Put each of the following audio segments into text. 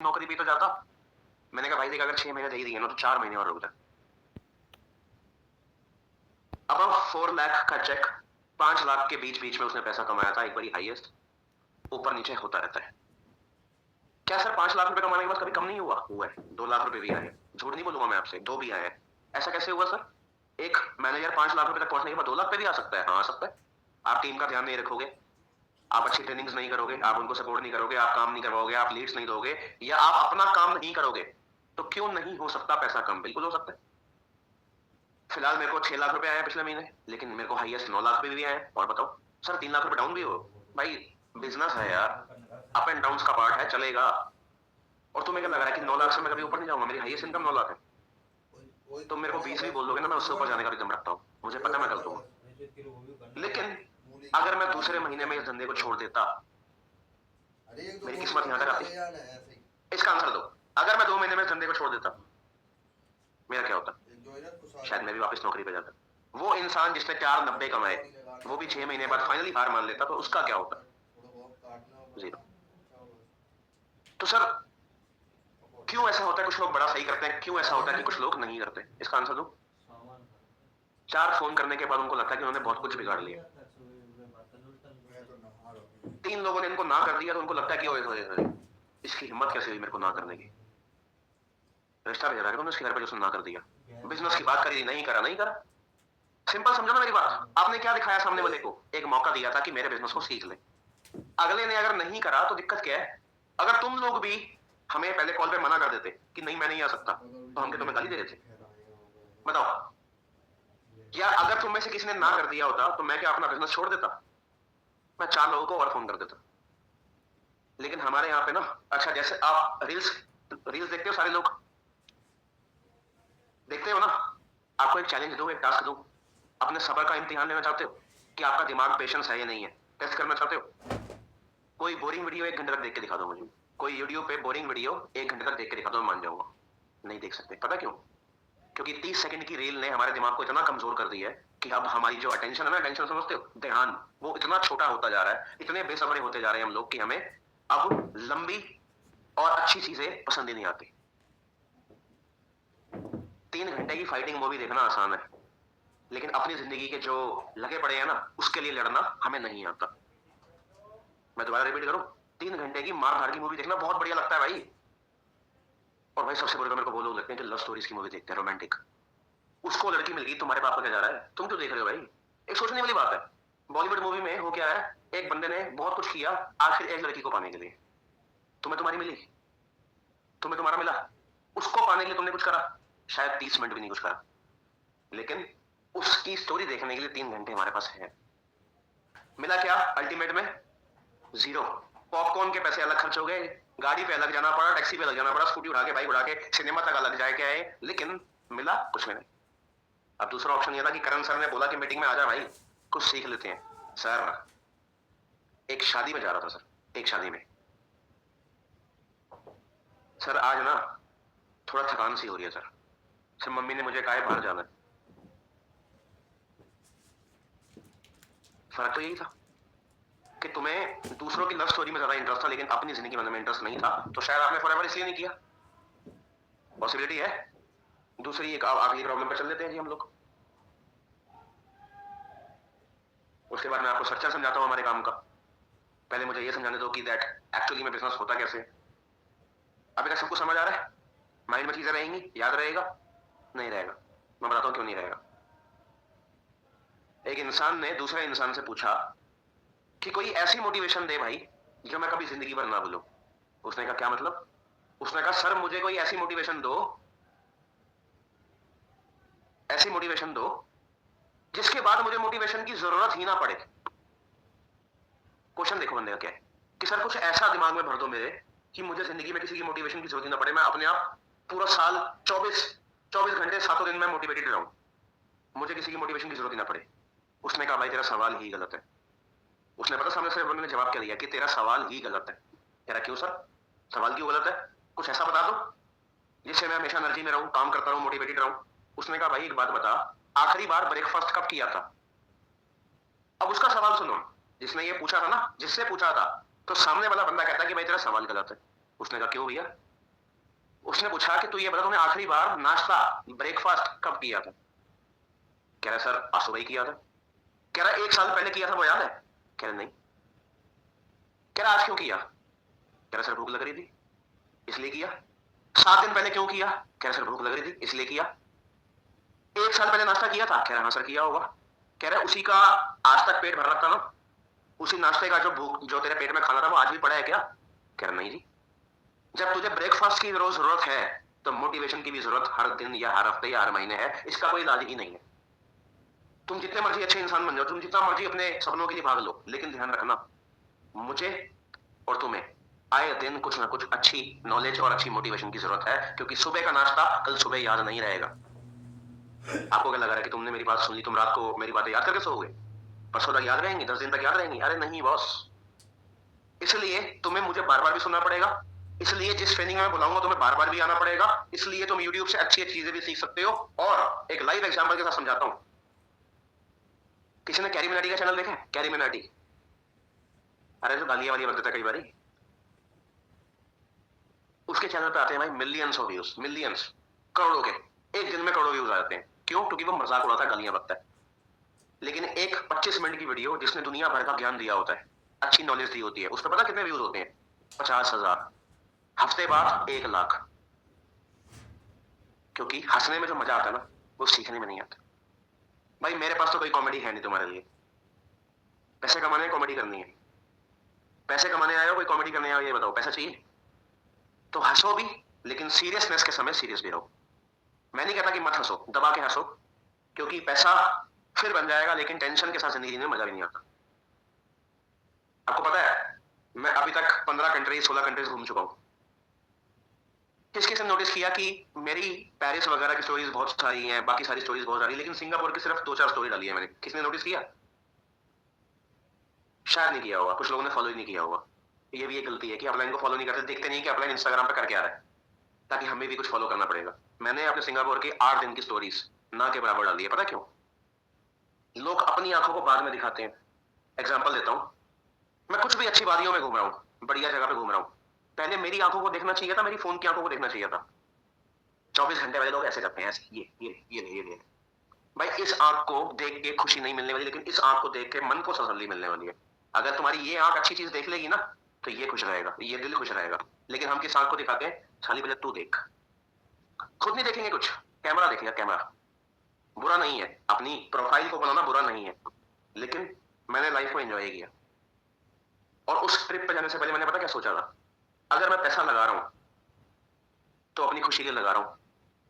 नौकरी भी तो जाता। मैंने कहा भाई देख अगर 6 महीने दे ही दिए ना तो 4 महीने और रुक जा। अब 4 लाख का चेक 5 लाख के बीच बीच में उसने पैसा कमाया था, एक बारी हाईएस्ट, ऊपर नीचे होता रहता है। क्या सर 5 लाख रुपए कमाने के बाद कभी कम नहीं हुआ? हुआ है। 2 लाख रुपए भी आए, झूठ नहीं बोलूंगा मैं आपसे, 2 भी आए हैं। ऐसा कैसे हुआ सर? एक मैनेजर 5 लाख रुपए तक पहुंचने के बाद 2 लाख पे भी आ सकता है? हाँ आ सकता है। आप टीम का ध्यान नहीं रखोगे, आप अच्छी ट्रेनिंग्स नहीं करोगे, आप उनको सपोर्ट नहीं करोगे, आप काम नहीं करवाओगे, आप लीड्स नहीं दोगे, या आप अपना काम नहीं करोगे, तो क्यों नहीं हो सकता पैसा कम? बिल्कुल हो सकता है। फिलहाल मेरे को 6 लाख रुपए आए पिछले महीने, लेकिन मेरे को हाईएस्ट 9 लाख रुपए भी आए। और बताओ सर 3 लाख रुपए डाउन भी हो भाई, बिजनेस है यार, अप एंड डाउन का पार्ट है, चलेगा। और तुम्हें क्या लग रहा है कि 9 लाख से मैं कभी ऊपर नहीं जाऊंगा? मेरी हाईएस्ट इनकम 9 लाख है। तो मेरे को 20 भी बोल दोगे ना, मैं उससे ऊपर जाने का भी दम रखता हूँ, मुझे पता मैं कर दूंगा। लेकिन अगर मैं दूसरे महीने में इस धंधे को छोड़ देता, मेरी किस्मत यहाँ तक आती? इसका आंसर दो। अगर मैं 2 महीने में इस धंधे को छोड़ देता, मेरा क्या होता? शायद मैं भी वापस नौकरी पे जाता। वो इंसान जिसने 490 कमाए, वो भी 6 महीने बाद फाइनली हार मान लेता, तो उसका क्या होता? 0। तो सर क्यों ऐसा होता है कुछ लोग बड़ा सही करते हैं, क्यों ऐसा होता है कि कुछ लोग नहीं करते? इसका आंसर दो। 4 फोन करने के बाद उनको लगता है कि उन्होंने बहुत कुछ बिगाड़ लिया। 3 लोगों ने इनको ना कर दिया तो उनको लगता है कि ओए इसकी हिम्मत कैसे हुई मेरे को ना करने की। रिश्ता भेजा था उसके घर पे, जो ना कर दिया। बिजनेस की बात करी, नहीं करा, नहीं करा। सिंपल समझो ना मेरी बात। आपने क्या दिखाया सामने वाले को? एक मौका दिया था कि मेरे बिजनेस को सीख ले। अगले ने अगर नहीं करा तो दिक्कत क्या है? अगर तुम लोग भी हमें पहले कॉल पे मना कर देते कि नहीं मैं नहीं आ सकता, तो हम क्या तुम्हें गाली दे देते? बताओ। या अगर तुम में से किसी ने ना कर दिया होता तो मैं क्या अपना बिजनेस छोड़ देता? मैं 4 लोगों को और फोन कर देता। लेकिन हमारे यहाँ पे ना, अच्छा जैसे आप रील्स देखते हो, सारे लोग देखते हो ना। आपको एक चैलेंज दूं, एक टास्क दूं, अपने सब्र का इम्तिहान लेना चाहते हो कि आपका दिमाग पेशेंस है या नहीं है, टेस्ट करना चाहते हो? कोई बोरिंग वीडियो 1 घंटे तक देख के दिखा दो मुझे। कोई यूट्यूब पे बोरिंग वीडियो 1 घंटे तक देख के दिखा दो, मैं मान जाऊंगा। नहीं देख सकते। पता क्यों? क्योंकि 30 सेकंड की रील ने हमारे दिमाग को इतना कमजोर कर दिया है कि अब हमारी जो अटेंशन है ना, अटेंशन समझते हो, ध्यान, वो इतना छोटा होता जा रहा है, इतने बेसब्रे होते जा रहे हैं हम लोग कि हमें अब लंबी और अच्छी चीजें पसंद ही नहीं आती। 3 घंटे की फाइटिंग मूवी देखना आसान है, लेकिन अपनी जिंदगी के जो लगे पड़े हैं ना, उसके लिए लड़ना हमें नहीं आता। मैं दोबारा रिपीट करूं, 3 घंटे की मार धाड़ की मूवी देखना बहुत बढ़िया लगता है भाई। और भाई सबसे बुरे तो मेरे को वो लोग लगते हैं जो लव स्टोरीज की मूवी देखते हैं, रोमांटिक। उसको लड़की मिल गई, तुम्हारे पाप का क्या जा रहा है? तुम क्यों देख रहे हो भाई? एक सोचने वाली बात है। बॉलीवुड मूवी में हो क्या है, एक बंदे ने बहुत कुछ किया आखिर एक लड़की को पाने के लिए। तुम्हें तुम्हारी मिली, तुम्हें तुम्हारा मिला, उसको पाने के लिए तुमने कुछ करा, शायद 30 मिनट भी नहीं कुछ करा, लेकिन उसकी स्टोरी देखने के लिए 3 घंटे हमारे पास है। मिला क्या अल्टीमेट में? 0। पॉपकॉर्न के पैसे अलग खर्च हो गए, गाड़ी पे अलग जाना पड़ा, टैक्सी पे अलग जाना पड़ा, स्कूटी उड़ा के, बाइक उड़ा के, सिनेमा तक अलग जाए क्या है, लेकिन मिला कुछ भी नहीं। अब दूसरा ऑप्शन ये था कि करण सर ने बोला कि मीटिंग में आ जा भाई, कुछ सीख लेते हैं। सर एक शादी में जा रहा था सर, एक शादी में सर, आज ना थोड़ा थकान सी हो रही है सर। सर मम्मी ने मुझे कहा है बाहर जाना है। फर्क तो यही था कि तुम्हें दूसरों की लव स्टोरी में ज्यादा इंटरेस्ट था, लेकिन अपनी जिंदगी में इंटरेस्ट नहीं था, तो शायद आपने फॉरएवर इसलिए नहीं किया। पॉसिबिलिटी है। दूसरी एक अगली प्रॉब्लम पर चल लेते हैं जी हम लोग। उसके बाद मैं आपको स्ट्रक्चर समझाता हूं हमारे काम का। पहले मुझे ये समझाने दो कि दैट एक्चुअली में बिजनेस होता कैसे। अभी तक सबको समझ आ रहा है? माइंड में चीजें रहेंगी, याद रहेगा? नहीं रहेगा। मैं बताता हूं क्यों नहीं रहेगा। एक इंसान ने दूसरे इंसान से पूछा कि कोई ऐसी मोटिवेशन दे भाई जो मैं कभी जिंदगी भर ना भूलूं। उसने कहा क्या मतलब? उसने कहा सर मुझे कोई ऐसी मोटिवेशन दो, ऐसी मोटिवेशन दो जिसके बाद मुझे मोटिवेशन की जरूरत ही ना पड़े। क्वेश्चन देखो बंदे का क्या है कि सर कुछ ऐसा दिमाग में भर दो मेरे कि मुझे जिंदगी में किसी की मोटिवेशन की जरूरत ही ना पड़े, मैं अपने आप पूरा साल 24 घंटे 7 दिन में मोटिवेटेड रहूं, मुझे किसी की मोटिवेशन की जरूरत ही ना पड़े। उसने कहा भाई तेरा सवाल ही गलत है। उसने पता सामने से बंदे ने जवाब क्या दिया कि तेरा सवाल ही गलत है। तेरा क्यों सर? सवाल क्यों गलत है? कुछ ऐसा बता दो जिससे मैं हमेशा एनर्जी में रहूं, काम करता रहूं, मोटिवेटेड रहूं। उसने कहा भाई एक बात बता, आखिरी बार ब्रेकफास्ट कब किया था? अब उसका सवाल सुनो। जिसने ये पूछा था ना, जिससे पूछा था, तो सामने वाला बंदा कहता है कि भाई तेरा सवाल गलत है। उसने कहा क्यों भैया? उसने पूछा कि तू ये बता तूने आखिरी बार नाश्ता ब्रेकफास्ट कब किया था? कह रहा सर आज सुबह ही किया था। कह रहा 1 साल पहले किया था वो याद है? कह रहा नहीं। कह रहा आज क्यों किया? कह रहा सर भूख लग रही थी इसलिए किया। 7 दिन पहले क्यों किया? कह रहा सर भूख लग रही थी इसलिए किया। 1 साल पहले नाश्ता किया था? कह रहा हाँ सर किया होगा। कह रहा उसी का आज तक पेट भर रखा था ना? उसी नाश्ते का जो भूख जो तेरे पेट में खाना था वो आज भी पड़ा है क्या? कह रहा नहीं जी। जब तुझे ब्रेकफास्ट की रोज जरूरत है तो मोटिवेशन की भी जरूरत हर दिन या हर हफ्ते या हर महीने है। इसका कोई इलाज ही नहीं है। तुम जितने मर्जी अच्छे इंसान बन जाओ, तुम जितना मर्जी अपने सपनों के लिए भाग लो, लेकिन ध्यान रखना मुझे और तुम्हें आए दिन कुछ ना कुछ अच्छी नॉलेज और अच्छी मोटिवेशन की जरूरत है, क्योंकि सुबह का नाश्ता कल सुबह याद नहीं रहेगा। आपको क्या लग रहा है कि तुमने मेरी बात सुन ली, तुम रात को मेरी बातें याद करके सोओगे? परसों तक याद रहेंगी, 10 दिन तक याद रहेंगी? अरे नहीं बॉस। इसलिए तुम्हें मुझे बार बार भी सुनना पड़ेगा, इसलिए जिस ट्रेनिंग में मैं बुलाऊंगा तुम्हें बार बार भी आना पड़ेगा, इसलिए तुम यूट्यूब से अच्छी अच्छी चीजें भी सीख सकते हो। और एक लाइव एग्जाम्पल के साथ समझाता हूं। किसी ने कैरी मिनाटी का चैनल देखा है? कैरी मिनाटी, अरे जो गालियां वाली बकता कई बारी, उसके चैनल पे आते हैं भाई मिलियंस ऑफ व्यूज, मिलियंस, करोड़ों के, एक दिन में करोड़ों व्यूज आ जाते हैं। क्यों? क्योंकि वो मजाक उड़ाता है, गालियां बकता है। लेकिन एक 25 मिनट की वीडियो जिसने दुनिया भर का ज्ञान दिया होता है, अच्छी नॉलेज दी होती है, उस पर पता कितने व्यूज होते हैं? 50,000, हफ्ते बाद 1 लाख। क्योंकि हंसने में जो मजा आता है ना, वो सीखने में नहीं आता। भाई मेरे पास तो कोई कॉमेडी है नहीं तुम्हारे लिए। पैसे कमाने हैं, कॉमेडी करनी है। पैसे कमाने आए हो, कोई कॉमेडी करने आए हो? ये बताओ, पैसा चाहिए तो हंसो भी, लेकिन सीरियसनेस के समय सीरियस भी रहो। मैं नहीं कहता कि मत हंसो, दबा के हंसो, क्योंकि पैसा फिर बन जाएगा, लेकिन टेंशन के साथ जिंदगी में मजा भी नहीं आता। आपको पता है मैं अभी तक 15 कंट्रीज 16 कंट्रीज घूम चुका हूं। किस किसने नोटिस किया कि मेरी पेरिस वगैरह की स्टोरीज बहुत सारी हैं, बाकी सारी स्टोरीज बहुत सारी, लेकिन सिंगापुर की सिर्फ 2-4 स्टोरी डाली है मैंने? किसने नोटिस किया? शायद नहीं किया होगा, कुछ लोगों ने फॉलो ही नहीं किया होगा। ये भी एक गलती है कि अपलाइन को फॉलो नहीं करते, देखते नहीं कि अपलाइन इंस्टाग्राम पे करके आ रहा है, ताकि हमें भी कुछ फॉलो करना पड़ेगा। मैंने अपने सिंगापुर की 8 दिन की स्टोरीज ना के बराबर डाली है। पता क्यों? लोग अपनी आंखों को बाद में दिखाते हैं। एग्जाम्पल देता हूँ, मैं कुछ भी अच्छी वादियों में घूम रहा हूँ, बढ़िया जगह पे घूम रहा हूँ, पहले मेरी आंखों को देखना चाहिए था, मेरी फोन की आंखों को देखना चाहिए था। 24 घंटे वाले लोग ऐसे करते हैं, ऐसे ये भाई इस आंख को देख के खुशी नहीं मिलने वाली, लेकिन इस आंख को देख के मन को तसल्ली मिलने वाली है। अगर तुम्हारी ये आंख अच्छी चीज देख लेगी ना, तो ये खुश रहेगा, ये दिल खुश रहेगा। लेकिन हम किस आंख को दिखाते हैं? खाली पहले तू देख, खुद नहीं देखेंगे कुछ, कैमरा देखेगा, कैमरा। बुरा नहीं है, अपनी प्रोफाइल को बनाना बुरा नहीं है, लेकिन मैंने लाइफ को एंजॉय किया। और उस ट्रिप पे जाने से पहले मैंने पता क्या सोचा था? अगर मैं पैसा लगा रहा हूं तो अपनी खुशी के लिए लगा रहा हूं,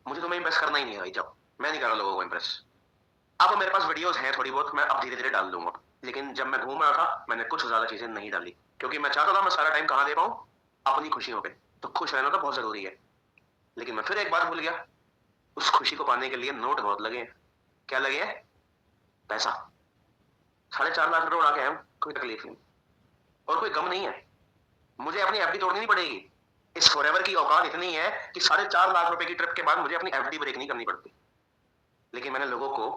मुझे तुम्हें इंप्रेस करना ही नहीं है भाई। जब मैं नहीं कर रहा लोगों को इंप्रेस, अब मेरे पास वीडियोस हैं थोड़ी बहुत, मैं अब धीरे धीरे डाल दूंगा। लेकिन जब मैं घूम रहा था मैंने कुछ ज्यादा चीजें नहीं डाली, क्योंकि मैं चाहता था मैं सारा टाइम कहां दे पाऊं? अपनी खुशियों पे। तो खुश रहना तो बहुत जरूरी है, लेकिन मैं फिर एक बार भूल गया, उस खुशी को पाने के लिए नोट बहुत लगे हैं। क्या लगे हैं? पैसा। 4.5 लाख रुपए उड़ा के आया हूं, कोई तकलीफ नहीं और कोई गम नहीं है। मुझे अपनी एफडी तोड़नी नहीं पड़ेगी। इस फॉरएवर की औकात इतनी है कि 4.5 लाख रुपए की ट्रिप के बाद मुझे अपनी एफडी ब्रेक नहीं करनी पड़ती। लेकिन मैंने लोगों को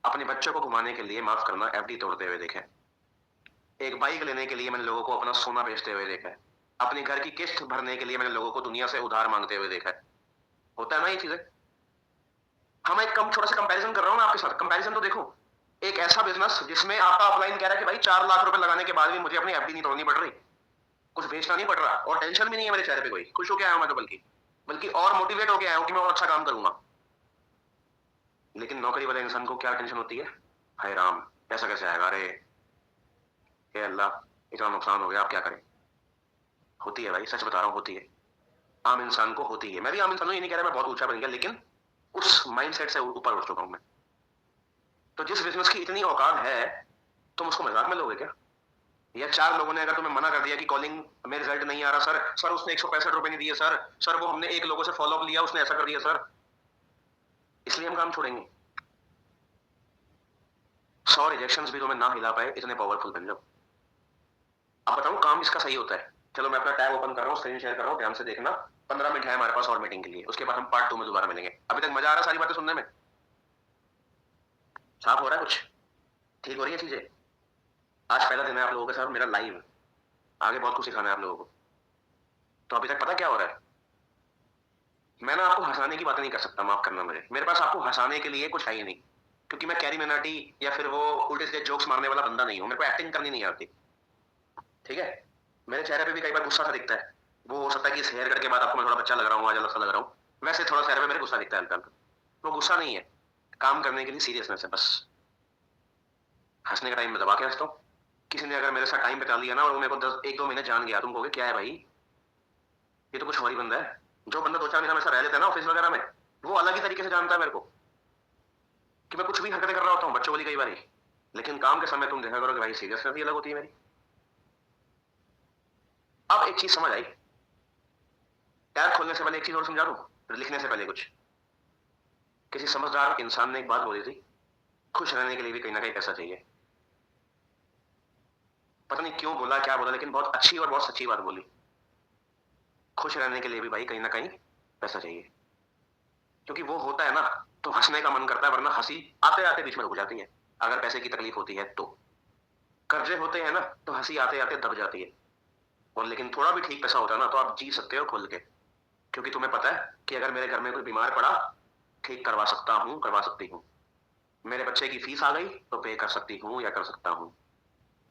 अपने बच्चों को घुमाने के लिए, माफ करना, एफडी तोड़ते हुए देखा है। एक बाइक लेने के लिए मैंने लोगों को अपना सोना बेचते हुए देखा है। अपने घर की किस्त भरने के लिए मैंने लोगों को दुनिया से उधार मांगते हुए देखा है। होता है ना ये चीजें? हम एक कम छोटा सा कंपैरिजन कर रहा हूं ना आपके साथ। कंपैरिजन तो देखो, एक ऐसा बिजनेस जिसमें आपका अपलाइन कह रहा है कि भाई 4 लाख रुपए लगाने के बाद भी मुझे अपनी एफडी नहीं तोड़नी पड़ रही, कुछ बेचना नहीं पड़ रहा, और टेंशन भी नहीं है मेरे चेहरे पे कोई। खुश होकर आया हूं मैं तो, बल्कि बल्कि और मोटिवेट होकर आया हूं कि मैं और अच्छा काम करूंगा। लेकिन नौकरी वाले इंसान को क्या टेंशन होती है? हाय राम, ऐसा कैसे आएगा? अरे हे अल्लाह, इतना नुकसान हो गया, आप क्या करें? होती है भाई, सच बता रहा हूँ, होती है। आम इंसान को होती है। मैं भी आम इंसान हूँ, ये नहीं कह रहा मैं बहुत ऊंचा बन गया, लेकिन उस माइंडसेट से ऊपर उठ चुका हूं मैं। तो जिस बिजनेस की इतनी औकात है, तुम उसको मजाक में लोगे क्या? या 4 लोगों ने अगर तुम्हें मना कर दिया कि कॉलिंग में रिजल्ट नहीं आ रहा सर, सर उसने 165 रुपए नहीं दिए सर, सर वो हमने 1 लोगों से फॉलो अप लिया, उसने ऐसा कर दिया सर, इसलिए हम काम छोड़ेंगे? 100 रिजेक्शंस भी तुम्हें ना हिला पाए, इतने पावरफुल बन जाओ। अब बताऊं काम इसका सही होता है। चलो मैं अपना टैब ओपन कर रहा हूँ, स्क्रीन शेयर कर रहा हूँ, ध्यान से देखना। 15 मिनट है हमारे पास और मीटिंग के लिए, उसके बाद हम पार्ट 2 में दोबारा मिलेंगे। अभी तक मजा आ रहा है सारी बातें सुनने में? साफ हो रहा है कुछ? ठीक हो रही है चीजें? आज पहला दिन है आप लोगों के साथ मेरा लाइव, आगे बहुत कुछ सिखाना है आप लोगों को। तो अभी तक पता क्या हो रहा है? मैं ना आपको हंसाने की बात नहीं कर सकता, माफ करना मुझे, मेरे पास आपको हंसाने के लिए कुछ है ही नहीं, क्योंकि मैं कैरी मिनाटी या फिर वो उल्टे सीधे जोक्स मारने वाला बंदा नहीं हूँ, मेरे को एक्टिंग करनी नहीं आती। ठीक है, मेरे चेहरे पे भी कई बार गुस्सा सा दिखता है, वो हो सकता है कि इस हेयर कट के बाद आपको मैं थोड़ा बच्चा लग रहा हूँ, आज अलग सा लग रहा हूँ, वैसे थोड़ा चेहरे पे मेरे गुस्सा दिखता है हल्का हल्का। वो गुस्सा नहीं है, काम करने के लिए सीरियसनेस है बस। हंसने का टाइम में दबा के हंसता हूँ। किसी ने अगर मेरे साथ टाइम बिता लिया ना और वो मेरे को 1-2 महीने जान गया, तुम कहोगे क्या है भाई, ये तो कुछ और ही बंदा है। जो बंदा 2-4 महीना मेरे साथ रह लेता है ना ऑफिस वगैरह में, वो अलग ही तरीके से जानता है मेरे को, कि मैं कुछ भी हरकतें कर रहा होता हूँ बच्चों वाली कई बार, लेकिन काम के समय तुम देखा करो कि भाई सीरियसनेस ही अलग होती है मेरी। अब एक चीज समझ आई, टैब खोलने से पहले एक चीज और समझा दूं, लिखने से पहले कुछ। किसी समझदार इंसान ने एक बात बोली थी, खुश रहने के लिए भी कहीं ना कहीं पैसा चाहिए। पता नहीं क्यों बोला, क्या बोला, लेकिन बहुत अच्छी और बहुत सच्ची बात बोली। खुश रहने के लिए भी भाई कहीं ना कहीं पैसा चाहिए, क्योंकि वो होता है ना तो हंसने का मन करता है, वरना हंसी आते आते बीच में रुक जाती है, अगर पैसे की तकलीफ होती है तो। कर्जे होते हैं ना तो हंसी आते आते दब जाती है, और लेकिन थोड़ा भी ठीक पैसा होता है ना तो आप जी सकते हो खुल के, क्योंकि तुम्हें पता है कि अगर मेरे घर में कोई बीमार पड़ा, ठीक करवा सकता हूँ, करवा सकती हूँ। मेरे बच्चे की फीस आ गई तो पे कर सकती हूँ या कर सकता हूँ।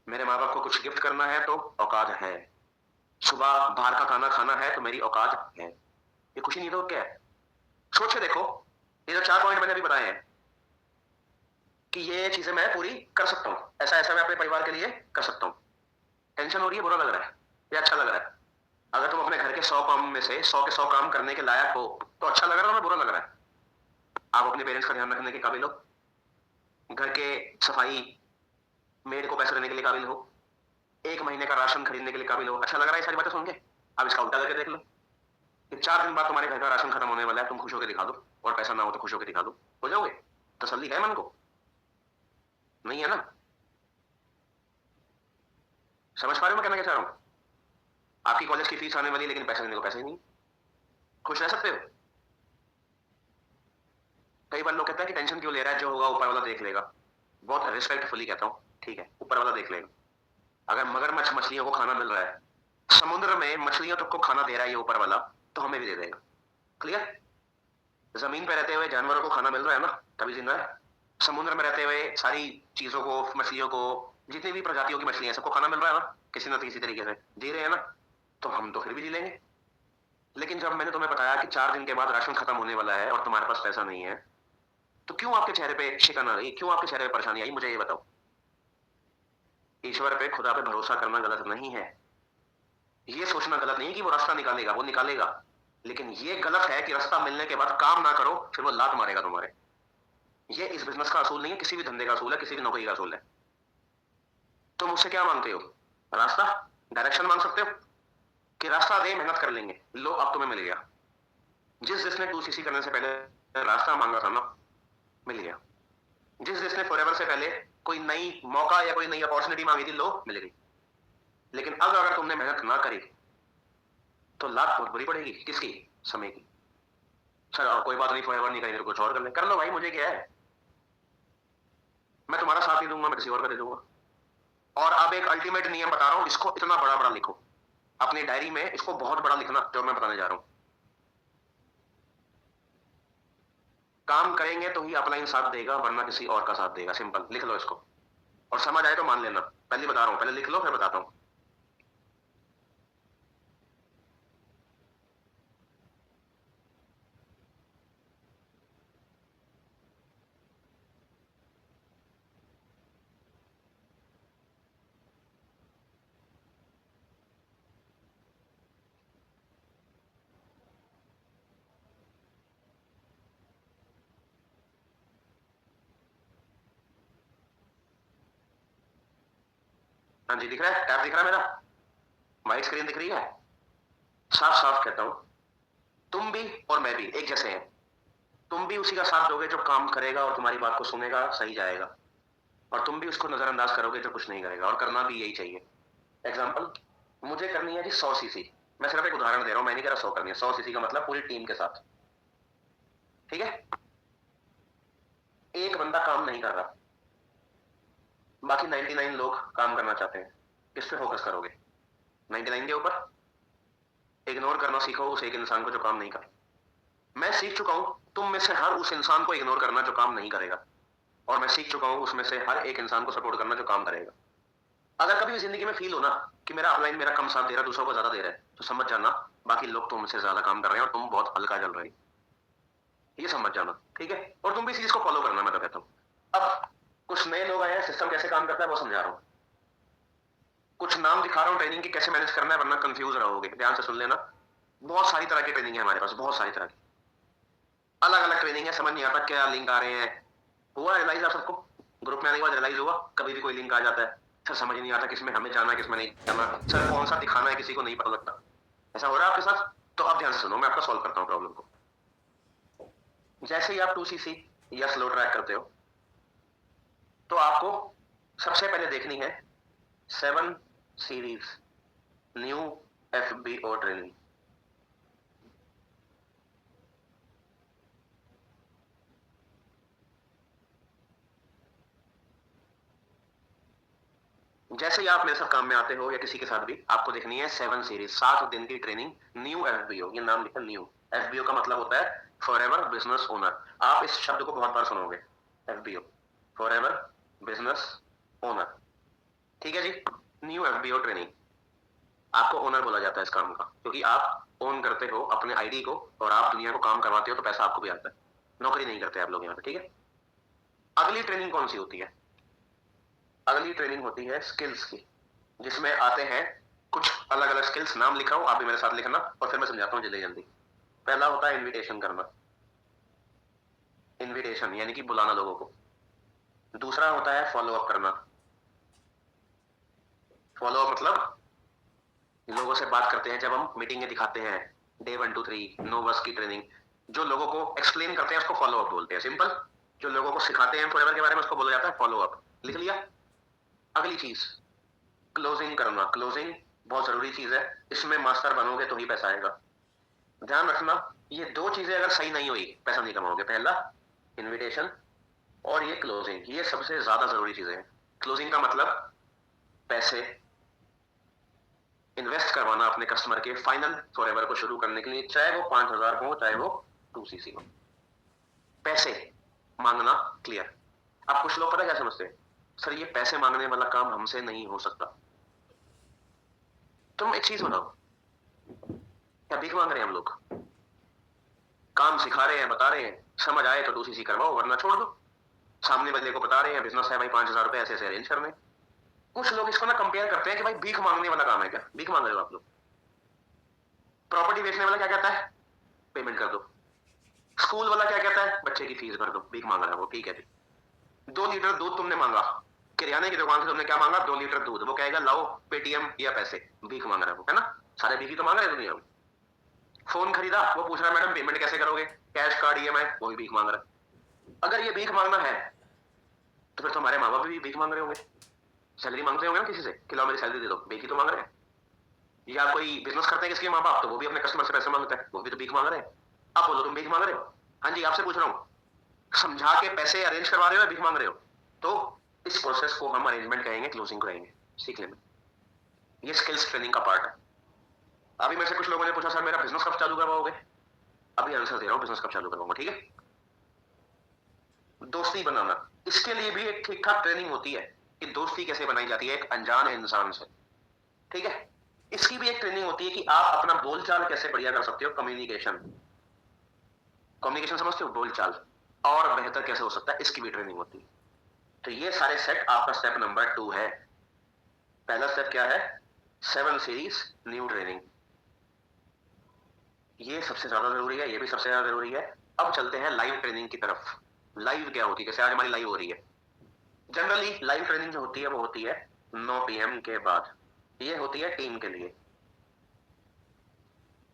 मेरे माँ बाप को कुछ गिफ्ट करना है तो औकात है। सुबह बाहर का खाना खाना है तो मेरी औकात है। ये खुशी नहीं तो क्या है? सोच के देखो, ये जो 4 पॉइंट मैंने अभी बताए हैं कि ये चीजें मैं पूरी कर सकता हूँ, ऐसा ऐसा मैं अपने परिवार के लिए कर सकता हूँ। टेंशन हो रही है, बुरा लग रहा है या अच्छा लग रहा है? अगर तुम अपने घर के 100 काम में से 100 के 100 काम करने के लायक हो तो अच्छा लग रहा है ना बुरा लग रहा है? आप अपने पेरेंट्स का ध्यान रखने के काबिल हो, घर के सफाई मेड को पैसे देने के लिए काबिल हो, 1 महीने का राशन खरीदने के लिए काबिल हो। अच्छा लग रहा है ये सारी बातें सुन के? अब इसका उल्टा करके देख लो कि 4 दिन बाद तुम्हारे घर का राशन खत्म होने वाला है, तुम खुश होकर दिखा दो, और पैसा ना हो तो खुश होकर दिखा दो, हो जाओगे? तसल्ली है मन को? नहीं है ना? समझ पा रहे हो मैं कहना क्या चाह रहा हूँ? आपकी कॉलेज की फीस आने वाली है लेकिन पैसा देने को पैसे ही नहीं, खुश रह सकते हो? कई बार लोग कहते हैं कि टेंशन क्यों ले रहा है, जो होगा ऊपर वाला देख लेगा। बहुत रिस्पेक्टफुली कहता हूँ, ठीक है, ऊपर वाला देख लेगा। अगर मगरमच्छ मछलियों को खाना मिल रहा है, समुद्र में मछलियों तक को खाना दे रहा है ये ऊपर वाला, तो हमें भी दे देगा। क्लियर? जमीन पे रहते हुए जानवरों को खाना मिल रहा है ना, तभी जिंदा है। समुद्र में रहते हुए सारी चीजों को, मछलियों को, जितनी भी प्रजातियों की मछलियां, सबको खाना मिल रहा है ना, किसी न किसी तरीके से जी रहे हैं ना, तो हम तो फिर भी जी लेंगे। लेकिन जब मैंने तुम्हें बताया कि 4 दिन के बाद राशन खत्म होने वाला है और तुम्हारे पास पैसा नहीं है, तो क्यों आपके चेहरे पे शिकन आ रही, क्यों आपके चेहरे पे परेशानी आई, मुझे ये बताओ। ईश्वर पे, खुदा पे भरोसा करना गलत नहीं है, ये सोचना गलत नहीं है कि वो रास्ता निकालेगा, वो निकालेगा। लेकिन ये गलत है कि रास्ता मिलने के बाद काम ना करो, फिर वो लात मारेगा तुम्हारे। ये इस बिजनेस का असूल नहीं है, किसी भी धंधे का असूल है, किसी भी नौकरी का असूल है। तुम मुझसे क्या मांगते हो? रास्ता, डायरेक्शन मांग सकते हो कि रास्ता दे, मेहनत कर लेंगे। लो अब तुम्हें मिल गया। जिसने 2cc करने से पहले रास्ता मांगा था ना, मिल गया। जिसने फॉरएवर से पहले कोई नई मौका या कोई नई अपॉर्चुनिटी मांगी थी, लो मिल गई। लेकिन अब अगर तुमने मेहनत ना करी तो लात बहुत बुरी पड़ेगी। किसकी? समय की। सर कोई बात नहीं, फॉरएवर नहीं करेंगे, कुछ और कर ले, कर लो भाई, मुझे क्या है, मैं तुम्हारा साथ नहीं दूंगा, मैं किसी और का दे दूंगा। और अब एक अल्टीमेट नियम बता रहा हूं, इसको इतना बड़ा बड़ा लिखो अपनी डायरी में, इसको बहुत बड़ा लिखना जो मैं बताने जा रहा हूं। काम करेंगे तो ही अपलाइन साथ देगा, वरना किसी और का साथ देगा। सिंपल, लिख लो इसको, और समझ आए तो मान लेना। पहले बता रहा हूं, पहले लिख लो फिर बताता हूं। हाँ जी, दिख रहा है, टैब दिख रहा है मेरा, व्हाइट स्क्रीन दिख रही है। साफ साफ कहता हूं, तुम भी और मैं भी एक जैसे हैं। तुम भी उसी का साथ दोगे जो काम करेगा और तुम्हारी बात को सुनेगा, सही जाएगा। और तुम भी उसको नजरअंदाज करोगे जो कुछ नहीं करेगा, और करना भी यही चाहिए। एग्जाम्पल, मुझे करनी है जी 100 cc। मैं सिर्फ एक उदाहरण दे रहा हूं, मैं नहीं कह रहा 100 करनी है। 100 cc का मतलब पूरी टीम के साथ, ठीक है? एक बंदा काम नहीं कर रहा, बाकी 99 लोग काम करना चाहते हैं। किस पे फोकस करोगे? 99 के ऊपर? इग्नोर करना सीखो उस एक इंसान को जो काम नहीं करे। मैं सीख चुका हूं तुम में से हर उस इंसान को इग्नोर करना जो काम नहीं करेगा, और मैं सीख चुका हूं उसमें से हर एक इंसान को सपोर्ट करना जो काम करेगा। अगर कभी भी जिंदगी में फील हो ना कि मेरा अपलाइन मेरा कम साथ दे रहा है, दूसरों को ज्यादा दे रहा है, तो समझ जाना बाकी लोग तुमसे ज्यादा काम कर रहे हैं और तुम बहुत हल्का चल रहे हो। ये समझ जाना, ठीक है? और तुम भी इस चीज को फॉलो करना, मैं तो कहता हूँ। अब कुछ नए लोग आए हैं, सिस्टम कैसे काम करता है वो समझा रहा हूँ। कुछ नाम दिखा रहा हूँ ट्रेनिंग की कैसे मैनेज करना है, वरना कंफ्यूज रहोगे। ध्यान से सुन लेना। बहुत सारी तरह की ट्रेनिंग है हमारे पास, बहुत सारी तरह की अलग अलग ट्रेनिंग है। समझ नहीं आता क्या लिंक आ रहे हैं। हुआ रियलाइज आप सबको? ग्रुप में आने के बाद रियलाइज हुआ कभी भी कोई लिंक आ जाता है सर समझ नहीं आता किसमें हमें जाना है किसमें नहीं जाना, सर कौन सा दिखाना है किसी को नहीं पता लगता। ऐसा हो रहा है आपके साथ? तो अब ध्यान से सुनो, मैं आपका सॉल्व करता हूँ प्रॉब्लम को। जैसे ही आप 2cc या स्लो ट्रैक करते हो तो आपको सबसे पहले देखनी है 7 सीरीज न्यू FBO ट्रेनिंग। जैसे ही आप मेरे साथ काम में आते हो या किसी के साथ भी, आपको देखनी है 7 सीरीज, 7 दिन की ट्रेनिंग न्यू FBO। ये नाम लिखा न्यू। FBO का मतलब होता है फॉरएवर बिजनेस ओनर। आप इस शब्द को बहुत बार सुनोगे, FBO, फॉरएवर बिजनेस ओनर। ठीक है जी? New FBO training. आपको ओनर बोला जाता है इस काम का, क्योंकि आप ओन करते हो अपने आईडी को और आप दुनिया को काम करवाते हो, तो पैसा आपको भी आता है। नौकरी नहीं करते आप लोग यहाँ पे, ठीक है? अगली ट्रेनिंग कौन सी होती है? अगली ट्रेनिंग होती है स्किल्स की, जिसमें आते हैं कुछ अलग अलग स्किल्स। नाम लिखा हूं, आप भी मेरे साथ लिखना और फिर मैं समझाता हूं जल्दी जल्दी। पहला होता है इनविटेशन करना, इनविटेशन यानी कि बुलाना लोगों को। दूसरा होता है फॉलो अप करना। फॉलो अप मतलब लोगों से बात करते हैं, जब हम मीटिंग दिखाते हैं डे 1 2 3 नो बस की ट्रेनिंग, जो लोगों को एक्सप्लेन करते हैं उसको फॉलो अप बोलते हैं। सिंपल। जो लोगों को सिखाते हैं फॉरएवर के बारे में उसको बोला जाता है फॉलो अप। लिख लिया? अगली चीज क्लोजिंग करना। क्लोजिंग बहुत जरूरी चीज है, इसमें मास्टर बनोगे तो ही पैसा आएगा। ध्यान रखना, ये दो चीजें अगर सही नहीं हुई पैसा नहीं कमाओगे। पहला इनविटेशन और ये क्लोजिंग, ये सबसे ज्यादा जरूरी चीजें हैं। क्लोजिंग का मतलब पैसे इन्वेस्ट करवाना अपने कस्टमर के फाइनल फॉरएवर को शुरू करने के लिए, चाहे वो 5,000 हो चाहे वो 2cc हो। पैसे मांगना क्लियर। अब कुछ लोग पता क्या समझते हैं, सर ये पैसे मांगने वाला काम हमसे नहीं हो सकता। तुम एक चीज बताओ, क्या भीख मांग रहे हैं हम लोग? काम सिखा रहे हैं, बता रहे हैं, समझ आए तो 2cc करवाओ वरना छोड़ दो। सामने बंदे को बता रहे हैं बिजनेस है भाई, 5,000 रुपए ऐसे ऐसे अरेंज करने। कुछ लोग इसको ना कंपेयर करते हैं कि भाई भीख मांगने वाला काम है क्या, भीख मांग रहे हो आप लोग। प्रॉपर्टी बेचने वाला क्या कहता है, पेमेंट कर दो। स्कूल वाला क्या कहता है, बच्चे की फीस भर दो। भीख मांग रहा है वो, ठीक है जी। 2 लीटर दूध तुमने मांगा, किराने की दुकान से तुमने क्या मांगा, 2 लीटर दूध, वो कहेगा लाओ पेटीएम या पैसे। भीख मांग रहा है वो, है ना? सारे भीख ही तो मांग रहे हैं दुनिया में। फोन खरीदा, वो पूछ रहा है मैडम पेमेंट कैसे करोगे, कैश कार्ड EMI, वो भी भीख मांग रहा है। अगर ये भीख मांगना है तो फिर तो हमारे माँ बाप भी भीख मांग रहे होंगे, सैलरी मांगते होंगे ना किसी से, खिलाओ मेरी सैलरी दे दो, भीख ही तो मांग रहे हैं। या कोई बिजनेस करते हैं किसके माँ बाप, तो वो भी अपने कस्टमर से पैसे मांगते हैं, वो भी तो भीख मांग रहे हैं। आप बोलो तुम भीख मांग रहे हो? हाँ जी, आपसे पूछ रहा हूँ, समझा के पैसे अरेंज करवा रहे हो या भीख मांग रहे हो? तो इस प्रोसेस को हम अरेंजमेंट कहेंगे, क्लोजिंग कहेंगे। सीख लेना, ये स्किल्स ट्रेनिंग का पार्ट है। अभी मेरे से कुछ लोगों ने पूछा सर मेरा बिजनेस कब चालू करवाओगे? अभी आंसर दे रहा हूँ, बिजनेस कब चालू करवाऊंगा, ठीक है? दोस्ती बनाना, इसके लिए भी एक ठीक ठाक ट्रेनिंग होती है कि दोस्ती कैसे बनाई जाती है एक अनजान इंसान से, ठीक है? इसकी भी एक ट्रेनिंग होती है कि आप अपना बोलचाल कैसे बढ़िया कर सकते हो, कम्युनिकेशन। कम्युनिकेशन समझते हो, बोलचाल और बेहतर कैसे हो सकता है, इसकी भी ट्रेनिंग होती है। तो ये सारे सेट आपका स्टेप नंबर 2 है। पहला स्टेप क्या है, 7 सीरीज न्यू ट्रेनिंग। ये सबसे ज्यादा जरूरी है, ये भी सबसे ज्यादा जरूरी है। अब चलते हैं लाइव ट्रेनिंग की तरफ। लाइव क्या होती है, जैसे आज हमारी लाइव हो रही है। जनरली लाइव ट्रेनिंग जो होती है वो होती है 9 PM के बाद। ये होती है टीम के लिए,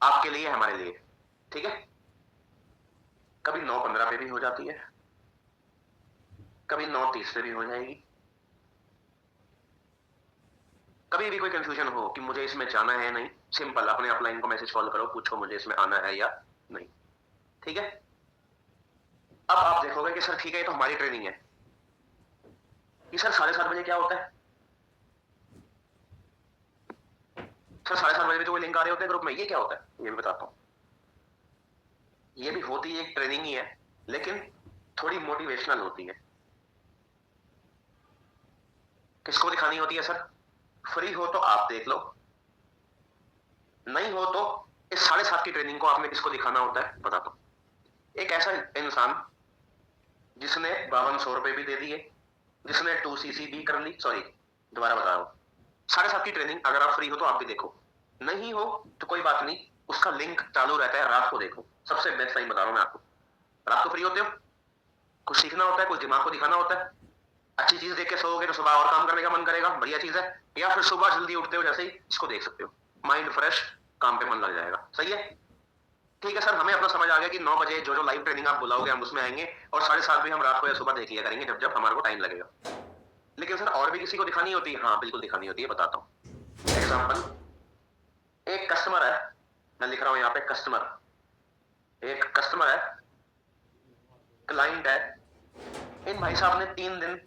आपके लिए, हमारे लिए, ठीक है? कभी 9:15 पे भी हो जाती है, कभी 9:30 पे भी हो जाएगी। कभी भी कोई कंफ्यूजन हो कि मुझे इसमें जाना है नहीं, सिंपल अपने अपलाइन को मैसेज फॉलो करो, पूछो मुझे इसमें आना है या नहीं, ठीक है? अब आप देखोगे कि सर ठीक है ये तो हमारी ट्रेनिंग है, ये सर 7:30 बजे क्या होता है? सर 7:30 बजे भी तो कोई लिंक आ रहे होते हैं ग्रुप में, ये क्या होता है ये भी बताता हूँ। ये भी होती है एक ट्रेनिंग ही है, लेकिन थोड़ी मोटिवेशनल होती है। किसको दिखानी होती है सर? फ्री हो तो आप देख लो, नहीं हो तो इस 7:30 की ट्रेनिंग को आपने किसको दिखाना होता है बताता हूँ। एक ऐसा इंसान जिसने 5200 रुपए भी दे दिए, जिसने 2cc भी कर ली, सॉरी दोबारा बता रहा हूँ, 7:30 की ट्रेनिंग अगर आप फ्री हो तो आप भी देखो, नहीं हो तो कोई बात नहीं, उसका लिंक चालू रहता है, रात को देखो। सबसे बेस्ट टाइम बता रहा हूँ मैं आपको, रात को फ्री होते हो, कुछ सीखना होता है, कुछ दिमाग को दिखाना होता है, अच्छी चीज देख के सोओगे तो सुबह और काम करने का मन करेगा, बढ़िया चीज है। या फिर सुबह जल्दी उठते हो जैसे ही, इसको देख सकते हो, माइंड फ्रेश, काम पे मन लग जाएगा। सही है, ठीक है सर, हमें अपना समझ आ गया कि 9 बजे जो जो लाइव ट्रेनिंग आप बुलाओगे हम उसमें आएंगे, और 7:30 भी हम रात को या सुबह देख लिया करेंगे जब जब हमारे को टाइम लगेगा। लेकिन सर और भी किसी को दिखानी होती है? हाँ बिल्कुल दिखानी होती है, बताता हूँ। एग्जाम्पल, एक कस्टमर है, मैं लिख रहा हूँ यहाँ पे कस्टमर, एक कस्टमर है, क्लाइंट है, इन भाई साहब ने 3 दिन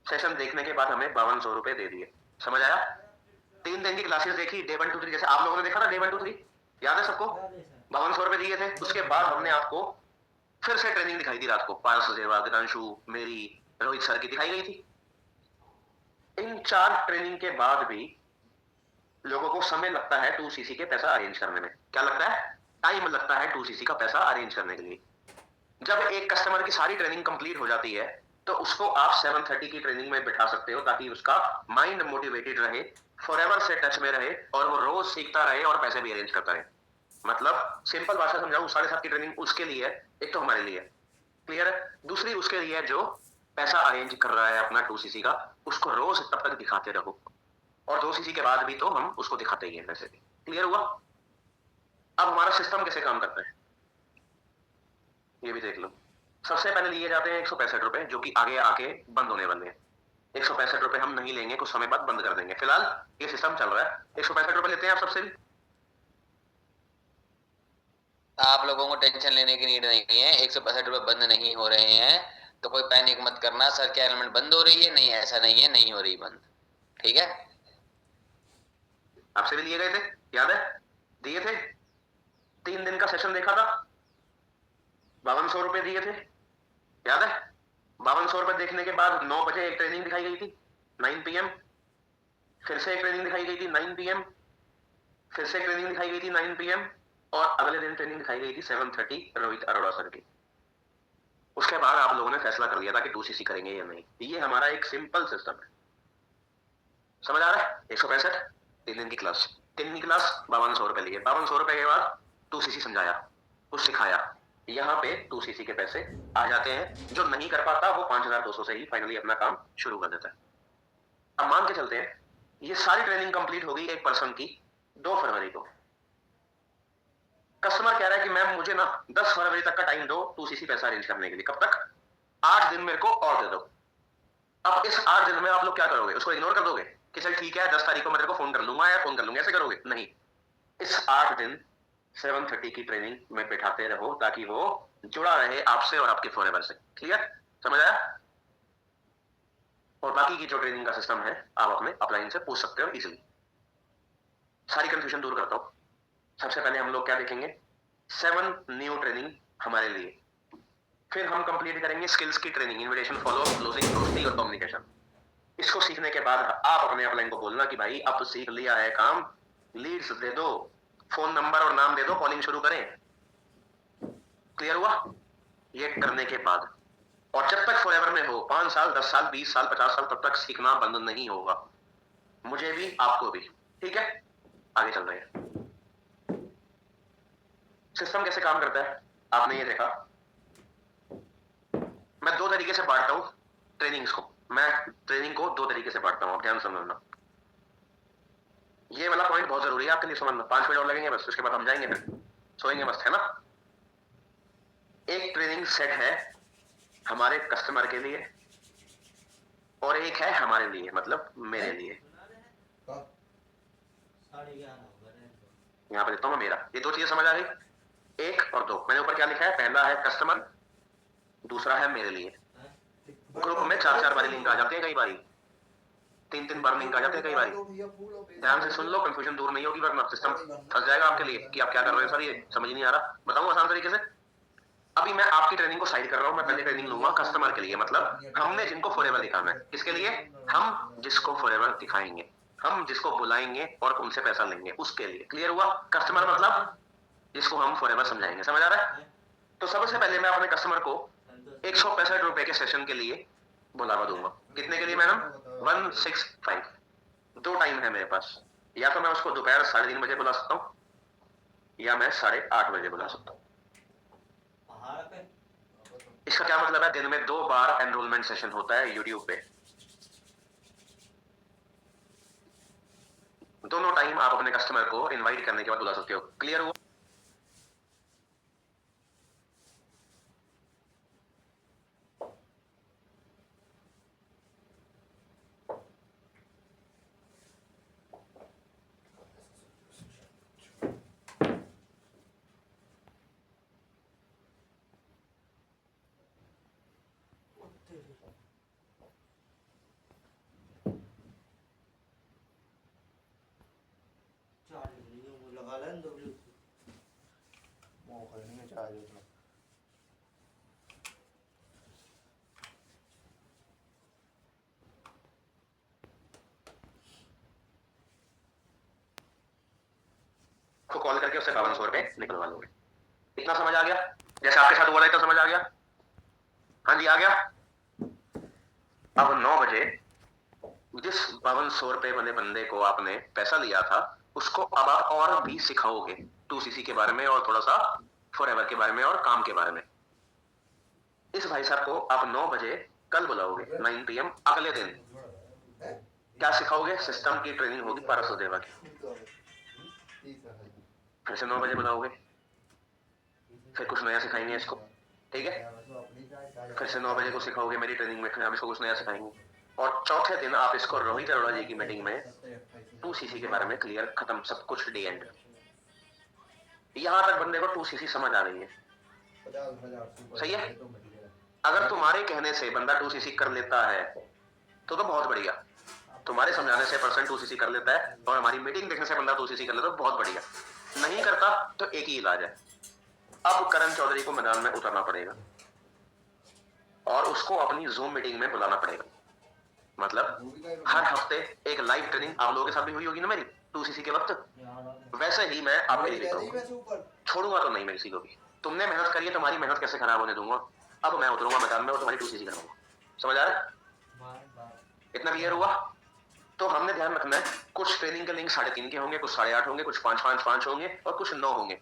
सेशन देखने के बाद हमें 5200 रुपए दे दिए। समझ आया? 3 दिन की क्लासेस देखी, डे 1 2 3, जैसे आप लोगों ने देखा ना डे 1 2 3, याद है सबको? 5200 रुपए दिए थे। उसके बाद हमने आपको फिर से ट्रेनिंग दिखाई थी रात को, पारस सहवाग, दिनांशु, मेरी, रोहित सर की दिखाई गई थी। इन 4 ट्रेनिंग के बाद भी लोगों को समय लगता है 2cc के पैसा अरेंज करने में। क्या लगता है? टाइम लगता है 2cc का पैसा अरेंज करने के लिए। जब एक कस्टमर की सारी ट्रेनिंग कंप्लीट हो जाती है तो उसको आप 7:30 की ट्रेनिंग में बिठा सकते हो, ताकि उसका माइंड मोटिवेटेड रहे, फॉरएवर से टच में रहे, और वो रोज सीखता रहे और पैसे भी अरेंज करता रहे। मतलब सिंपल भाषा समझाऊं, 7:30 की ट्रेनिंग उसके लिए है, एक तो हमारे लिए, क्लियर है? दूसरी उसके लिए है जो पैसा अरेंज कर रहा है अपना 2cc का, उसको रोज तब तक दिखाते रहो, और 2cc के बाद भी तो हम उसको दिखाते ही हैं पैसे भी। क्लियर हुआ? अब हमारा सिस्टम कैसे काम करता है ये भी देख लो। सबसे पहले लिए जाते हैं 165 रुपए, जो कि आगे आके बंद होने वाले हैं। 165 रुपए हम नहीं लेंगे, कुछ समय बाद बंद कर देंगे, फिलहाल ये सिस्टम चल रहा है। 165 रुपए लेते हैं आप सबसे भी। आप लोगों को टेंशन लेने की नीड नहीं है, 165 रुपए बंद नहीं हो रहे हैं तो कोई पैनिक मत करना, सर क्या एलिमेंट बंद हो रही है? नहीं, ऐसा नहीं है, नहीं हो रही बंद, ठीक है? आपसे भी लिए गए थे, याद है? दिए थे, 3 दिन का सेशन देखा था, 5200 रुपए दिए थे, याद है? 5200 रुपए देखने के बाद 9 बजे एक ट्रेनिंग दिखाई गई थी 9 PM, फिर से एक ट्रेनिंग दिखाई गई थी 9 PM, फिर से एक ट्रेनिंग दिखाई गई थी 9 PM, और अगले दिन ट्रेनिंग दिखाई गई थी 7:30 रोहित अरोड़ा सर की। उसके बाद आप लोगों ने फैसला कर लिया था कि 2cc करेंगे या नहीं। ये हमारा एक सिंपल सिस्टम है, समझ आ रहा है? 165, 3 दिन की क्लास, 3 दिन की क्लास, 5200 रुपए लिए, 5200 रुपए के बाद 2cc समझाया, कुछ सिखाया, यहाँ पे 2cc के पैसे आ जाते हैं। जो नहीं कर पाता वो 5200 से ही फाइनली अपना काम शुरू कर देता है। अब मान के चलते हैं ये सारी ट्रेनिंग कंप्लीट हो गई एक पर्सन की 2 फरवरी को। कस्टमर कह रहा है कि मैम मुझे ना 10 फरवरी तक का टाइम दो 2cc पैसा अरेंज करने के लिए। कब तक? 8 दिन मेरे को और दे दो। अब इस 8 दिन में आप लोग क्या करोगे? उसको इग्नोर कर दोगे कि चल ठीक है 10 तारीख को मैं तेरे को फोन कर लूंगा या फोन कर लूंगा, ऐसे करोगे? नहीं, इस 8 दिन 7:30 की ट्रेनिंग में बैठाते रहो, ताकि वो जुड़ा रहे आपसे और आपके फॉरएवर से। क्लियर? समझ आया? और बाकी की जो ट्रेनिंग का सिस्टम है आप अपने अपलाइन से पूछ सकते हो इजीली। सारी कंफ्यूजन दूर करता हूं। सबसे पहले हम लोग क्या देखेंगे? 7 न्यू ट्रेनिंग हमारे लिए, फिर हम कंप्लीट करेंगे स्किल्स की training, invitation, follow up, closing, दोस्ती और कम्युनिकेशन। इसको सीखने के बाद आप अपने अपलाइन को बोलना कि भाई अब तो सीख लिया है काम, लीड्स दे दो, फोन नंबर और नाम दे दो, कॉलिंग शुरू करें। क्लियर हुआ? ये करने के बाद, और जब तक फॉरएवर में हो, 5 साल 10 साल 20 साल 50 साल, तब तक सीखना बंद नहीं होगा, मुझे भी आपको भी। ठीक है, आगे चल रहे हैं। सिस्टम कैसे काम करता है आपने ये देखा। मैं 2 तरीके से बांटता हूं ट्रेनिंग्स को, मैं ट्रेनिंग को 2 तरीके से बांटता हूं, ध्यान समझना। ये वाला पॉइंट बहुत जरूरी है आपके लिए समझना। 5 मिनट और लगेंगे बस, उसके बाद हम जाएंगे, फिर सोएंगे मस्त, है ना? एक ट्रेनिंग सेट है हमारे कस्टमर के लिए, और एक है हमारे लिए, मतलब मेरे लिए। यहाँ पे देता हूँ मैं मेरा। ये 2 चीजें समझ आ गई, 1 और 2। मैंने ऊपर क्या लिखा है? पहला है कस्टमर, दूसरा है मेरे लिए। ग्रुप में 4-4 बारी लिंक आ जाते हैं कई बारी, 3 बर्निंग आ जाते हैं कई बार। ध्यान से सुन लो, कंफ्यूजन दूर नहीं होगी वरना सिस्टम फंस जाएगा आपके लिए कि आप क्या कर रहे हो सर, ये समझ नहीं आ रहा। बताऊं आसान तरीके से, अभी मैं आपकी ट्रेनिंग को साइड कर रहा हूं, मैं पहले ट्रेनिंग लूंगा कस्टमर के लिए, मतलब हमने जिनको फॉरएवर दिखाना है, किसके लिए, हम जिसको फॉरएवर दिखाएंगे, हम जिसको बुलाएंगे और उनसे पैसा लेंगे, उसके लिए। क्लियर हुआ? कस्टमर मतलब जिसको हम फॉरएवर समझाएंगे, समझ आ रहा है? तो सबसे पहले मैं अपने कस्टमर को 165 रुपए के सेशन के लिए बुलावा दूंगा। कितने के लिए मैडम? 165। 2 टाइम है मेरे पास, या तो मैं उसको दोपहर 3:30 बजे बुला सकता हूँ, या मैं 8:30 बजे बुला सकता हूँ। इसका क्या मतलब है? दिन में 2 बार एनरोलमेंट सेशन होता है यूट्यूब पे। दोनों टाइम आप अपने कस्टमर को इनवाइट करने के बाद बुला सकते हो। क्लियर हुआ? लगा लें दो मौका नहीं है चार्ज होता। तो कॉल करके उससे 5200 रुपए निकलवा लोगे। इतना समझ आ गया? जैसे आपके साथ हुआ था इतना समझ आ गया? हाँ जी, आ गया। अब 9 बजे जिस 5200 रुपए वाले बंदे को आपने पैसा लिया था, उसको अब आप और भी सिखाओगे 2cc के बारे में और थोड़ा सा फॉरएवर के बारे में और काम के बारे में। इस भाई साहब को आप 9 बजे कल बुलाओगे 9 PM अगले दिन। क्या सिखाओगे? सिस्टम की ट्रेनिंग होगी पारसोदेवा की। फिर से 9 बजे बुलाओगे, फिर कुछ नया सिखाएंगे इसको, ठीक है? फिर से 9 बजे को सिखाओगे मेरी ट्रेनिंग में, फिर हम इसको कुछ नया सिखाएंगे। और चौथे दिन आप इसको रोहित अरोड़ा जी की मीटिंग में 2cc के बारे में क्लियर, खत्म सब कुछ, डी एंड। यहां तक बंदे को 2cc समझ आ रही है, सही है? अगर तुम्हारे कहने से बंदा 2cc कर लेता है तो बहुत बढ़िया, तुम्हारे समझाने से पर्सन 2cc कर लेता है और हमारी मीटिंग देखने से बंदा 2cc कर लेता है, बहुत बढ़िया। नहीं करता तो एक ही इलाज है, अब करण चौधरी को मैदान में उतरना पड़ेगा और उसको अपनी जूम मीटिंग में बुलाना पड़ेगा। मतलब हर हफ्ते एक लाइव ट्रेनिंग आप लोगों के साथ भी हुई होगी ना मेरी 2cc के वक्त, वैसे ही मैं आपके लिए करूंगा, छोड़ूंगा तो नहीं मैं किसी को भी। तुमने मेहनत करी है, तुम्हारी मेहनत कैसे खराब होने दूंगा? अब मैं उतरूंगा मैदान में और तुम्हारी 2cc कराऊंगा। समझ आ रहा है? इतना क्लियर हुआ? तो हमने ध्यान रखना है, कुछ ट्रेनिंग के लिंक 3.5 के होंगे, कुछ 8.5 होंगे, कुछ 5 होंगे और कुछ 9 होंगे।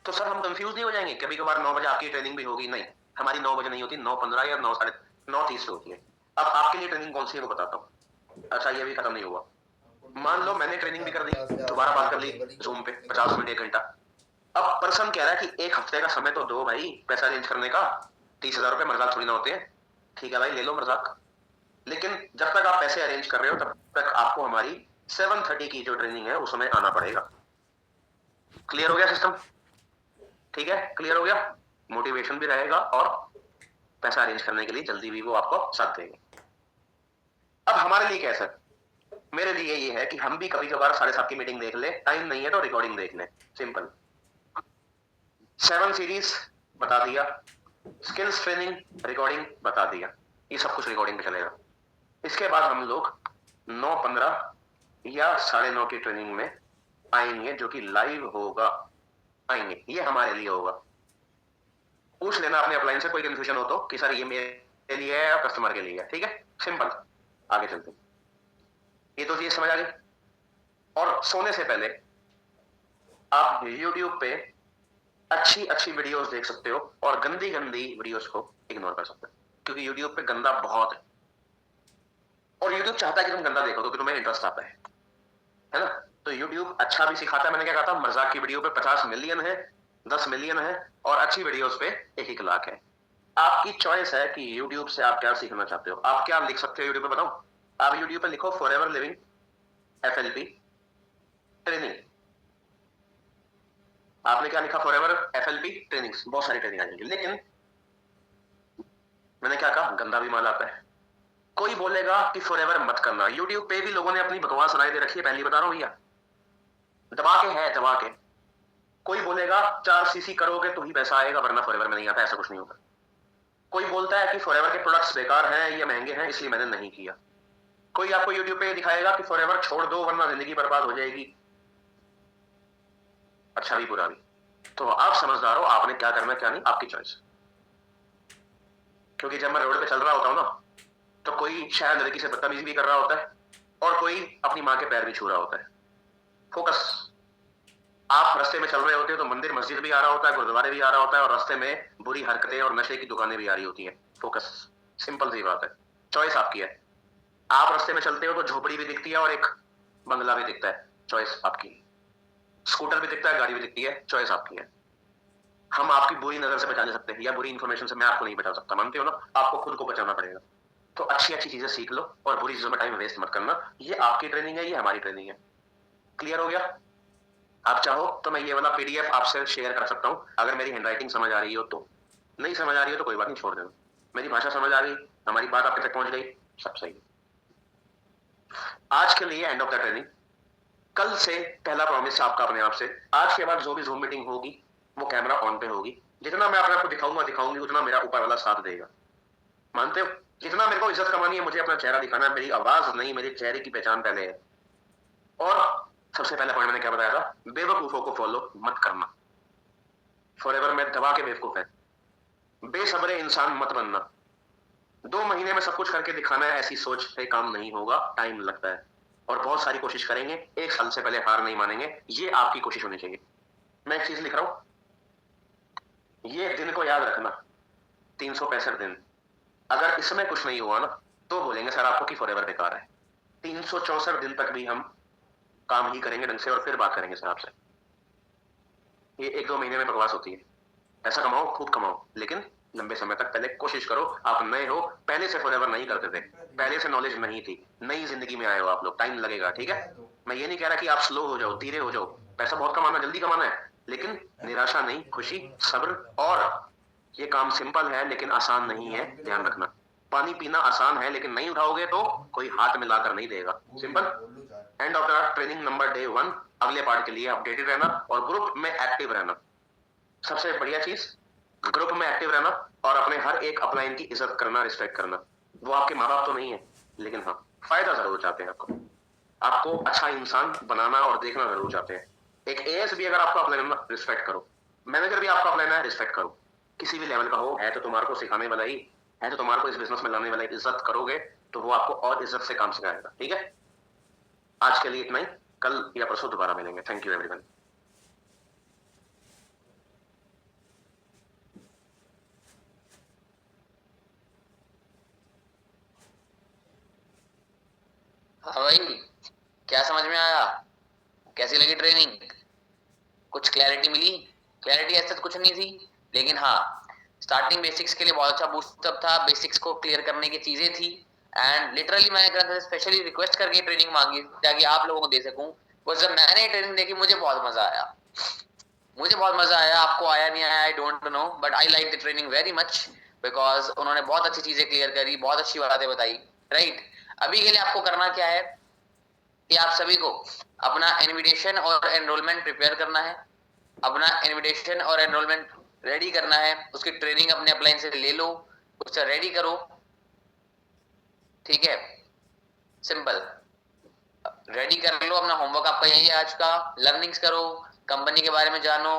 तो सर हम कंफ्यूज नहीं हो जाएंगे? कभी कभार 9 बजे आपकी ट्रेनिंग भी होगी? नहीं, हमारी 9 बजे नहीं होती, 9:15 या 9:30 होती है। अब आपके लिए ट्रेनिंग कौन सी है वो बताता हूँ। अच्छा, ये भी खत्म नहीं हुआ। मान लो मैंने ट्रेनिंग भी कर दी, दोबारा बात कर ली जूम पे 50 मिनट 1 घंटा। अब पर्सन कह रहा है कि 1 हफ्ते का समय तो दो भाई पैसा अरेंज करने का, 30,000 रुपए मजाक थोड़ी ना होते हैं। ठीक है भाई, ले लो मजाक, लेकिन जब तक आप पैसे अरेंज कर रहे हो तब तक आपको हमारी 7:30 की जो ट्रेनिंग है उसमें आना पड़ेगा। क्लियर हो गया सिस्टम? ठीक है, क्लियर हो गया? मोटिवेशन भी रहेगा और पैसा अरेंज करने के लिए जल्दी भी वो आपको साथ देंगे। अब हमारे लिए क्या है सर? मेरे लिए ये है कि हम भी कभी कभार 7:30 की मीटिंग देख ले, टाइम नहीं है तो रिकॉर्डिंग देख ले, सिंपल। 7 सीरीज बता दिया, स्किल्स ट्रेनिंग रिकॉर्डिंग बता दिया, ये सब कुछ रिकॉर्डिंग पे चलेगा। इसके बाद हम लोग 9:15 या 9:30 की ट्रेनिंग में आएंगे जो कि लाइव होगा, आएंगे, ये हमारे लिए होगा। पूछ लेना अपने अपलाइन से कोई कंफ्यूजन हो तो कि सर ये मेरे लिए है या कस्टमर के लिए है, ठीक है? सिंपल, आगे चलते। ये तो चीज समझ आ गई। और सोने से पहले आप YouTube पे अच्छी अच्छी वीडियोस देख सकते हो और गंदी गंदी वीडियोस को इग्नोर कर सकते हो, क्योंकि YouTube पे गंदा बहुत है और YouTube चाहता है कि तुम गंदा देखो क्योंकि तुम्हें इंटरेस्ट आता है ना? तो YouTube अच्छा भी सिखाता है। मैंने क्या कहा था, मजाक की वीडियो पे 50 मिलियन है, 10 मिलियन है और अच्छी वीडियोस पे 1 लाख है। आपकी चॉइस है कि YouTube से आप क्या सीखना चाहते हो। आप क्या लिख सकते हो YouTube पे, बताओ? आप YouTube पे लिखो फॉरएवर लिविंग FLP ट्रेनिंग। आपने क्या लिखा? फॉरएवर FLP ट्रेनिंग्स, बहुत सारी ट्रेनिंग आ जाएगी। लेकिन मैंने क्या कहा, गंदा भी माल आता है, कोई बोलेगा कि फॉरएवर मत करना। यूट्यूब पे भी लोगों ने अपनी बकवास राय दे रखी है, पहले बता रहा हूं भैया, दबा के है, दबा के। कोई बोलेगा 4 सीसी करोगे तो ही पैसा आएगा, वरना फॉरएवर में नहीं आता, ऐसा कुछ नहीं होगा। कोई बोलता है कि फॉरएवर के प्रोडक्ट्स बेकार हैं, ये महंगे हैं, इसलिए मैंने नहीं किया। कोई आपको यूट्यूब पे दिखाएगा कि फॉरएवर छोड़ दो वरना जिंदगी बर्बाद हो जाएगी, अच्छा भी बुरा भी। तो आप समझदार हो, आपने क्या करना क्या नहीं, आपकी चॉइस। क्योंकि जब मैं रोड पे चल रहा होता हूँ ना, तो कोई शायद लड़की से बदतमीजी भी कर रहा होता है और कोई अपनी माँ के पैर भी छू रहा होता है। फोकस। आप रास्ते में चल रहे होते हो तो मंदिर मस्जिद भी आ रहा होता है, गुरुद्वारे भी आ रहा होता है, और रास्ते में बुरी हरकतें और नशे की दुकानें भी आ रही होती हैं। फोकस। सिंपल सी बात है, चॉइस आपकी है। आप रास्ते में चलते हो तो झोपड़ी भी दिखती है और एक बंगला भी दिखता है, चॉइस आपकी। स्कूटर भी दिखता है, गाड़ी भी दिखती है, चॉइस आपकी है। हम आपकी बुरी नजर से बचा नहीं सकते, या बुरी इन्फॉर्मेशन से मैं आपको नहीं बचा सकता, मानते हो ना? आपको खुद को बचाना पड़ेगा। तो अच्छी अच्छी चीजें सीख लो और बुरी चीजों में टाइम वेस्ट मत करना। ये आपकी ट्रेनिंग है, ये हमारी ट्रेनिंग है। क्लियर हो गया? आप चाहो तो मैं ये वाला पीडीएफ आपसे शेयर कर सकता हूँ, अगर मेरी हैंडराइटिंग समझ आ रही हो तो। नहीं समझ आ रही हो तो कोई बात नहीं, छोड़ देना। मेरी भाषा समझ आ गई, हमारी बात आपके तक पहुंच गई, सब सही है। आज के लिए एंड ऑफ द ट्रेनिंग। कल से पहला प्रॉमिस आपका अपने आप से, आज के बाद जो भी जूम मीटिंग होगी वो कैमरा ऑन पे होगी। जितना मैं अपने आपको दिखाऊंगी उतना मेरा ऊपर वाला साथ देगा, मानते हो? जितना मेरे को इज्जत कमानी है, मुझे अपना चेहरा दिखाना है, मेरी आवाज नहीं, मेरे चेहरे की पहचान पहले है। और सबसे पहला पॉइंट मैंने क्या बताया था? बेवकूफों को फॉलो मत करना। फॉरएवर में दबा के बेवकूफ है। बेसब्रे इंसान मत बनना। 2 महीने में सब कुछ करके दिखाना है, ऐसी सोच से काम नहीं होगा, टाइम लगता है। और बहुत सारी कोशिश करेंगे, 1 साल से पहले हार नहीं मानेंगे, ये आपकी कोशिश होनी चाहिए। मैं एक चीज लिख रहा हूं, ये दिन को याद रखना, 365 दिन। अगर इसमें कुछ नहीं हुआ ना, तो बोलेंगे सर आपको कि फॉरएवर बेकार है। 364 दिन तक भी हम काम ही करेंगे ढंग से, और फिर बात करेंगे सर आपसे। ये 1-2 महीने में बकवास होती है। पैसा कमाओ, खूब कमाओ, लेकिन लंबे समय तक पहले कोशिश करो। आप नए हो, पहले से फॉरएवर नहीं करते थे, पहले से नॉलेज नहीं थी, नई जिंदगी में आए हो आप लोग, टाइम लगेगा, ठीक है? मैं ये नहीं कह रहा कि आप स्लो हो जाओ, धीरे हो जाओ। पैसा बहुत कमाना, जल्दी कमाना है, लेकिन निराशा नहीं, खुशी, सब्र। और ये काम सिंपल है लेकिन आसान नहीं है, ध्यान रखना। पानी पीना आसान है, लेकिन नहीं उठाओगे तो कोई हाथ में लाकर नहीं देगा। Simple. End of the training number day 1। अगले पार्ट के लिए अपडेटेड रहना और ग्रुप में एक्टिव रहना। सबसे बढ़िया चीज, ग्रुप में एक्टिव रहना और अपने हर एक अपलाइन की इज्जत करना, रिस्पेक्ट करना। वो आपके माँ बाप तो नहीं है, लेकिन हाँ फायदा जरूर चाहते हैं आपको। आपको अच्छा इंसान बनाना और देखना जरूर चाहते हैं। एक एएस भी अगर आपको अप्लाई करना, रिस्पेक्ट करो। मैनेजर भी आपको अप्लाई करना है, रिस्पेक्ट करो। किसी भी लेवल का हो, है तो तुम्हारे को सिखाने वाला ही है, तो तुम्हारे को इस बिजनेस में लाने वाला ही। इज्जत करोगे तो वो आपको और इज्जत से काम सिखाएगा, ठीक है? आज के लिए इतना ही, कल या परसों दोबारा मिलेंगे। Thank you everyone. हाँ भाई, क्या समझ में आया? कैसी लगी ट्रेनिंग? कुछ क्लैरिटी मिली? क्लैरिटी ऐसा कुछ नहीं थी, लेकिन हाँ स्टार्टिंग बेसिक्स के लिए बहुत अच्छा बूस्टअप था। बेसिक्स को क्लियर करने की चीजें थी, एंड लिटरली मैंने ग्रंथ से स्पेशली रिक्वेस्ट करके ट्रेनिंग मांगी ताकि आप लोगों को दे सकूं। तो जब मैंने ट्रेनिंग देखी मुझे बहुत मजा आया, मुझे बहुत मजा आया। आपको आया नहीं आया I don't know, but I like the training very much, because उन्होंने बहुत अच्छी चीजें क्लियर करी, बहुत अच्छी बातें बताई, राइट? अभी के लिए आपको करना क्या है कि आप सभी को अपना इनविटेशन और एनरोलमेंट प्रिपेयर करना है, अपना इनविटेशन और एनरोलमेंट रेडी करना है। उसकी ट्रेनिंग अपने अपलाइन से ले लो, उसे रेडी करो, ठीक है? सिंपल, रेडी कर लो। अपना होमवर्क आपका यही है आज का, लर्निंग्स करो, कंपनी के बारे में जानो।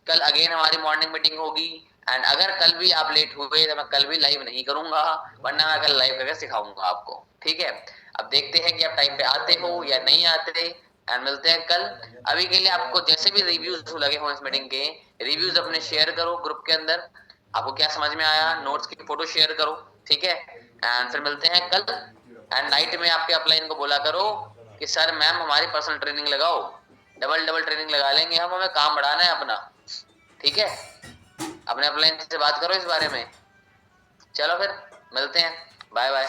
कल अगेन हमारी मॉर्निंग मीटिंग होगी, एंड अगर कल भी आप लेट हुए तो मैं कल भी लाइव नहीं करूंगा, वरना मैं कल लाइव करके सिखाऊंगा आपको, ठीक है? अब देखते हैं कि आप टाइम पे आते हो या नहीं आते, एंड मिलते हैं कल। अभी के लिए आपको जैसे भी रिव्यूज लगे हो इस मीटिंग के, रिव्यूज अपने शेयर करो ग्रुप के अंदर। आपको क्या समझ में आया, नोट्स की फोटो शेयर करो, ठीक है? एंड फिर मिलते हैं कल। एंड नाइट में आपके अपलाइन को बोला करो कि सर मैम हमारी पर्सनल ट्रेनिंग लगाओ, डबल ट्रेनिंग लगा लेंगे हम, हमें काम बढ़ाना है अपना, ठीक है? अपने अपलाइन से बात करो इस बारे में। चलो फिर मिलते हैं, बाय बाय।